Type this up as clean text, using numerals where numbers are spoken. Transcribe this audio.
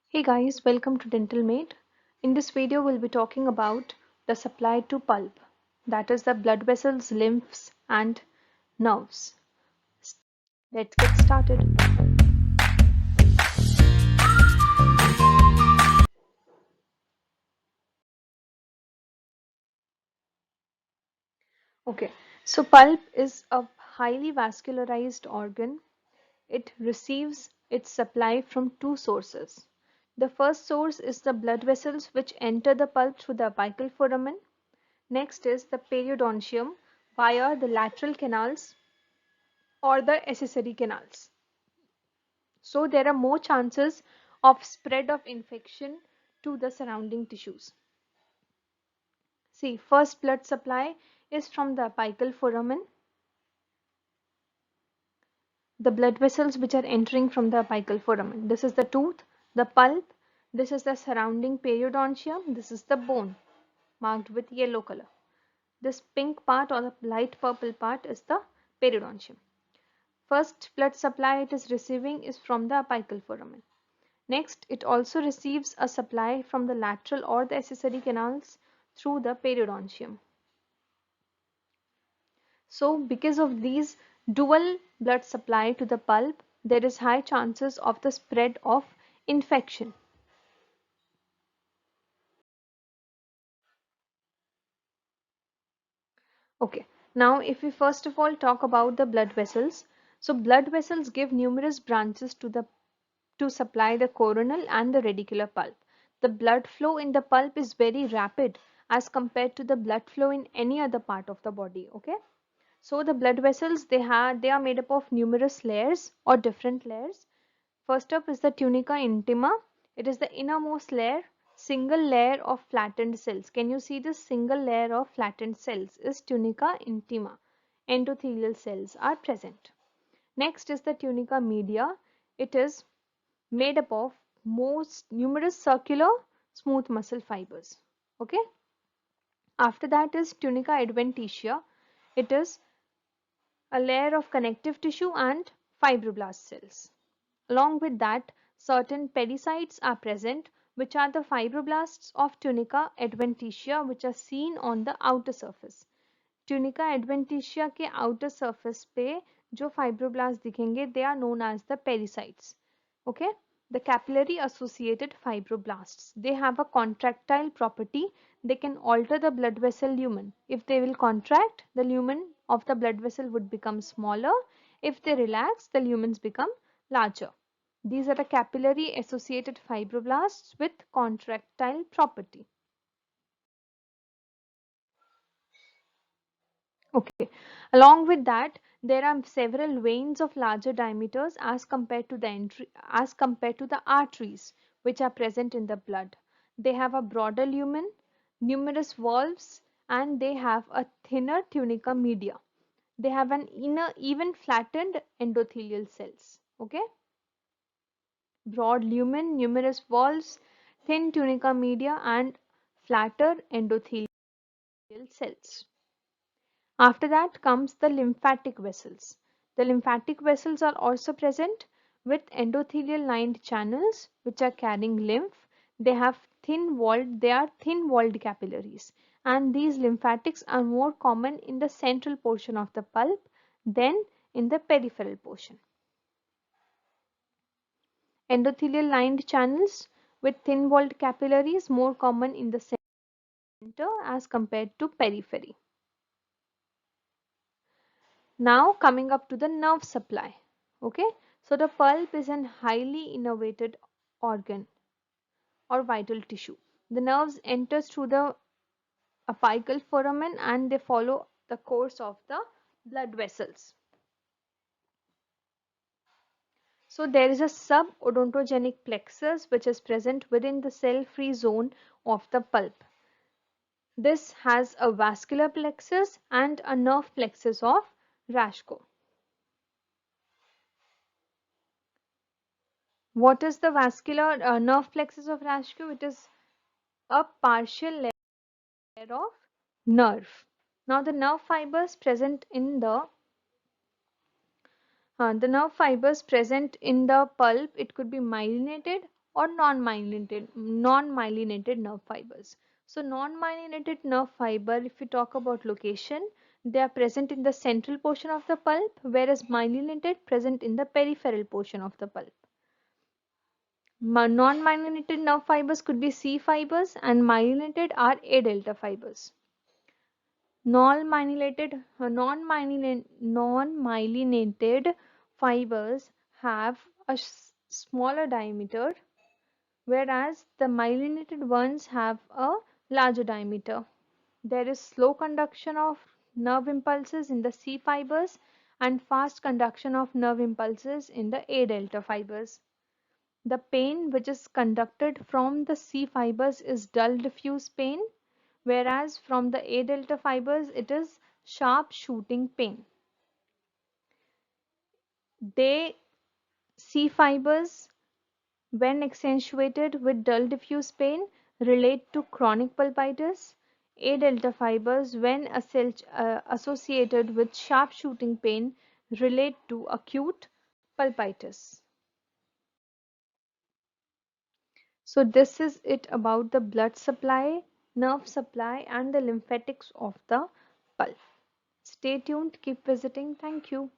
Hey guys, welcome to Dental Mate. In this video, we'll be talking about the supply to pulp, that is the blood vessels, lymphs, and nerves. Let's get started. Okay, so pulp is a highly vascularized organ. It receives its supply from two sources. The first source is the blood vessels which enter the pulp through the apical foramen. Next is the periodontium via the lateral canals or the accessory canals. So there are more chances of spread of infection to the surrounding tissues. See, first blood supply is from the apical foramen. The blood vessels which are entering from the apical foramen. This is the tooth, the pulp. This is the surrounding periodontium. This is the bone marked with yellow color. This pink part or the light purple part is the periodontium. First blood supply it is receiving is from the apical foramen. Next, it also receives a supply from the lateral or the accessory canals through the periodontium. So, because of these dual blood supply to the pulp, there is high chances of the spread of infection. Okay, now if we first of all talk about the blood vessels. So, blood vessels give numerous branches to supply the coronal and the radicular pulp. The blood flow in the pulp is very rapid as compared to the blood flow in any other part of the body. Okay, so the blood vessels they are made up of numerous layers or different layers. First up is the tunica intima. It is the innermost layer, single layer of flattened cells. Can you see this single layer of flattened cells is tunica intima. Endothelial cells are present. Next is the tunica media. It is made up of most numerous circular smooth muscle fibers. Okay. After that is tunica adventitia. It is a layer of connective tissue and fibroblast cells. Along with that, certain pericytes are present, which are the fibroblasts of tunica adventitia, which are seen on the outer surface. Tunica adventitia के outer surface पे जो fibroblasts दिखेंगे, they are known as the pericytes. Okay, the capillary associated fibroblasts. They have a contractile property. They can alter the blood vessel lumen. If they will contract, the lumen of the blood vessel would become smaller. If they relax, the lumens become larger. These are the capillary associated fibroblasts with contractile property. Okay. Along with that, there are several veins of larger diameters as compared to the arteries which are present in the blood. They have a broader lumen, numerous valves, and they have a thinner tunica media. They have an inner even flattened endothelial cells. Okay. Broad lumen, numerous valves, thin tunica media, and flatter endothelial cells. After that comes the lymphatic vessels. The lymphatic vessels are also present with endothelial lined channels which are carrying lymph. They are thin walled capillaries, and these lymphatics are more common in the central portion of the pulp than in the peripheral portion. Endothelial lined channels with thin walled capillaries more common in the center as compared to periphery. Now coming up to the nerve supply. Okay, so the pulp is an highly innervated organ or vital tissue. The nerves enters through the apical foramen and they follow the course of the blood vessels. So there is a subodontogenic plexus which is present within the cell-free zone of the pulp. This has a vascular plexus and a nerve plexus of Raschkow. What is the vascular nerve plexus of Raschkow? It is a partial layer of nerve. Now the nerve fibers present in the nerve fibers present in the pulp, it could be myelinated or non-myelinated nerve fibers. So non-myelinated nerve fiber, if we talk about location, they are present in the central portion of the pulp, whereas myelinated present in the peripheral portion of the pulp. Non-myelinated nerve fibers could be C fibers and myelinated are A delta fibers. Non-myelinated fibers have a smaller diameter, whereas the myelinated ones have a larger diameter. There is slow conduction of nerve impulses in the C fibers and fast conduction of nerve impulses in the A delta fibers. The pain which is conducted from the C fibers is dull diffuse pain, whereas from the A delta fibers it is sharp shooting pain. They C fibers, when accentuated with dull diffuse pain, relate to chronic pulpitis. A delta fibers, when associated with sharp shooting pain, relate to acute pulpitis. So this is it about the blood supply, nerve supply and the lymphatics of the pulp. Stay tuned, keep visiting. Thank you.